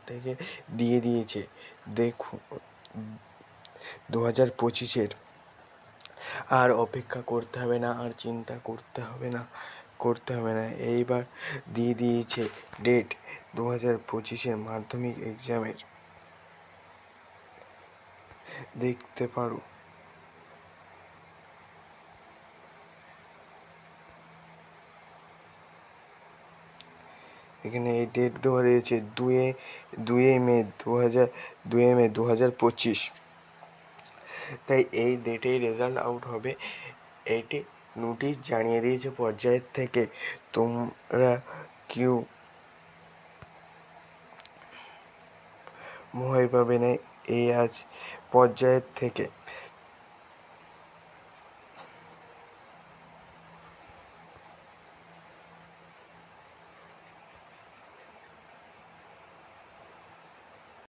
থেকে দিয়ে দিয়েছে। দেখুন 2025-এর আর অপেক্ষা করতে হবে না, আর চিন্তা করতে হবে না। এইবার দিয়ে দিয়েছে ডেট 2025-এর মাধ্যমিক এক্সামের। দেখতে পারো এখানে এই ডেট দেওয়া রয়েছে 2 মে 2025। তাই এই ডেটেই রেজাল্ট আউট হবে। এইটি নোটিশ জানিয়ে দিয়েছে পঞ্চায়েত থেকে। তোমরা কেউ ভয় পাবে না, এই আজ পঞ্চায়েত থেকে